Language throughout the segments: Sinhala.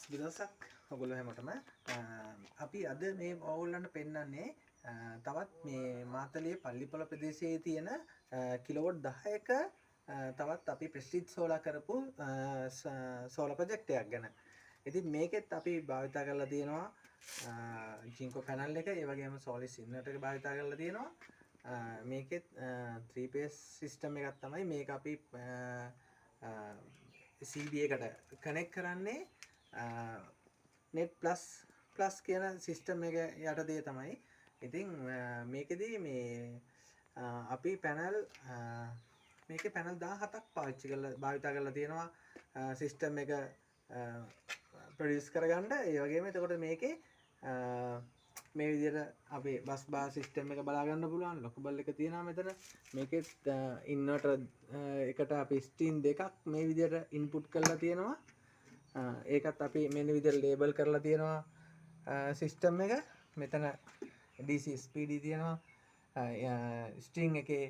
සුබදවසක් ඔයගොල්ලෝ හැමෝටම අපි අද මේ ඔයගොල්ලන්ට පෙන්නන්නේ තවත් මේ මාතලේ පල්ලිපොළ ප්‍රදේශයේ තියෙන කිලෝවොට් 10ක තවත් අපි ප්‍රෙස්ටිජ් සෝලාර් කරපු සෝලාර් ප්‍රොජෙක්ට් එකක් ගැන. ඉතින් මේකෙත් අපි භාවිතා කරලා තියෙනවා ජින්කෝ පැනල් එක, ඒ වගේම සෝලිස් ඉන්වර්ටර් එක භාවිතා කරලා තියෙනවා. මේකෙත් 3 phase සිස්ටම් එකක් තමයි මේක අපි CB එකට කනෙක්ට් කරන්නේ. net plus කියන සිස්ටම් එක යටතේ තමයි. ඉතින් මේකෙදී මේ අපි පැනල් මේකේ පැනල් 17ක් පාවිච්චි කරලා භාවිතා කරලා තියෙනවා සිස්ටම් එක ප්‍රොඩියුස් කරගන්න. ඒ වගේම එතකොට මේකේ මේ විදිහට අපේ බස් බාර් සිස්ටම් එක බලා ගන්න පුළුවන්. ලොකබල් එක තියෙනවා මෙතන. මේකෙත් ඉන්වර්ටර් එකට අපි ස්ටින් දෙකක් මේ විදිහට ඉන්පුට් කරලා තියෙනවා. ඒකත් අපි මෙන්න විදිහට ලේබල් කරලා තියෙනවා සිස්ටම් එක. මෙතන DC SPD තියෙනවා. ස්ට්‍රින්ග් එකේ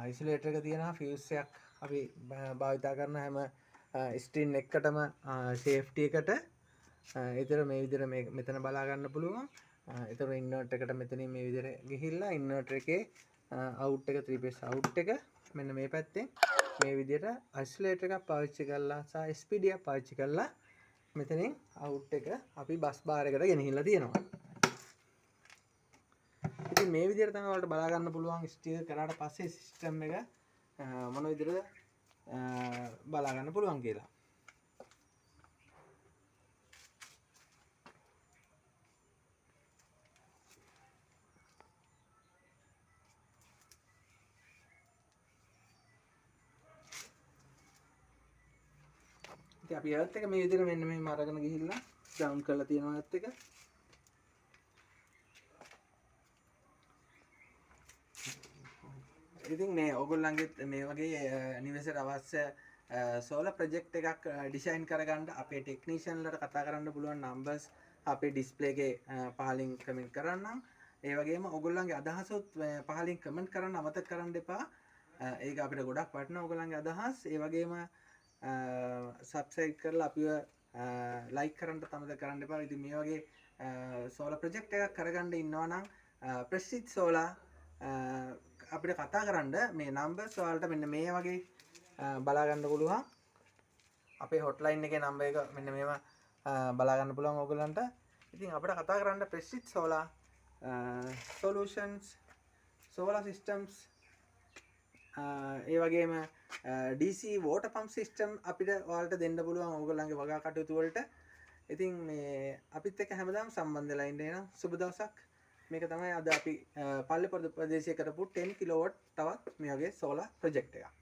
අයිසොලේටර් එක තියෙනවා. ෆියුස් එකක් අපි භාවිතා කරන හැම ස්ට්‍රින් එකකටම සේෆ්ටි එකට. ඒතර මේ විදිහට මෙතන බලා ගන්න පුළුවන්. ඒතර ඉන්වර්ටර් එකට මෙතනින් මේ විදිහට ගිහිල්ලා ඉන්වර්ටර් එකේ අවුට් එක 3 phase අවුට් එක මෙන්න මේ පැත්තෙන් මේ විදිහට අයිසොලේටර් එකක් පාවිච්චි කරලා සහ SPD එකක් පාවිච්චි කරලා මෙතනින් අවුට් එක අපි බස් බාර් එකට ගෙනහිල්ලා තියෙනවා. ඉතින් මේ විදිහට තමයි ඔයාලට බලා ගන්න පුළුවන් ස්ටියර් කරාට පස්සේ සිස්ටම් එක මොන විදිහට බලා ගන්න පුළුවන් කියලා. ඉතින් අපි එර්ත් එක මේ විදිහට මෙන්න මෙහෙම අරගෙන ගිහිල්ලා ග්‍රවුන්ඩ් කරලා තියෙනවා එර්ත් එක. ඉතින් මේ ඕගොල්ලන්ගේ මේ වගේ නිවසේට අවශ්‍ය සෝලාර් ප්‍රොජෙක්ට් එකක් ඩිසයින් කරගන්න අපේ ටෙක්නීෂියන්ලට කතා කරන්න පුළුවන් නම්බර්ස් අපේ ඩිස්ප්ලේ එකේ පහලින් කමෙන්ට් කරන්නම්. ඒ වගේම ඕගොල්ලන්ගේ අදහසත් පහලින් කමෙන්ට් කරන්න අමතක කරන්න එපා. ඒක අපිට ගොඩක් වටිනවා ඕගොල්ලන්ගේ අදහස්. ඒ වගේම සබ්ස්ක්‍රයිබ් කරලා අපිව ලයික් කරන්න අමතක කරන්න එපා. ඉතින් මේ වගේ සෝලාර් ප්‍රොජෙක්ට් එකක් කරගන්න ඉන්නවා නම් ප්‍රෙස්ටිජ් සෝලාර් අපිට කතා කරන්න මේ නම්බර්ස් ඔයාලට මෙන්න මේ වගේ බලා ගන්න පුළුවන්. අපේ හොට්ලයින් එකේ නම්බර් එක මෙන්න මේව බලා ගන්න පුළුවන් ඕගොල්ලන්ට. ඉතින් අපිට කතා කරන්න prestige solar solutions solar systems ඒ වගේම DC වෝටර් පම්ප් සිස්ටම් අපිට ඔයාලට දෙන්න පුළුවන් ඕගොල්ලන්ගේ වගා කටයුතු වලට. ඉතින් මේ අපිත් එක්ක හැමදාම සම්බන්ධ වෙලා ඉන්න එන සුබ දවසක්. මේක තමයි අද අපි පල්ලිපොළ ප්‍රදේශයේ කරපු 10 කිලෝවොට් තවත් මේ වගේ සෝලාර් ප්‍රොජෙක්ට් එකක්.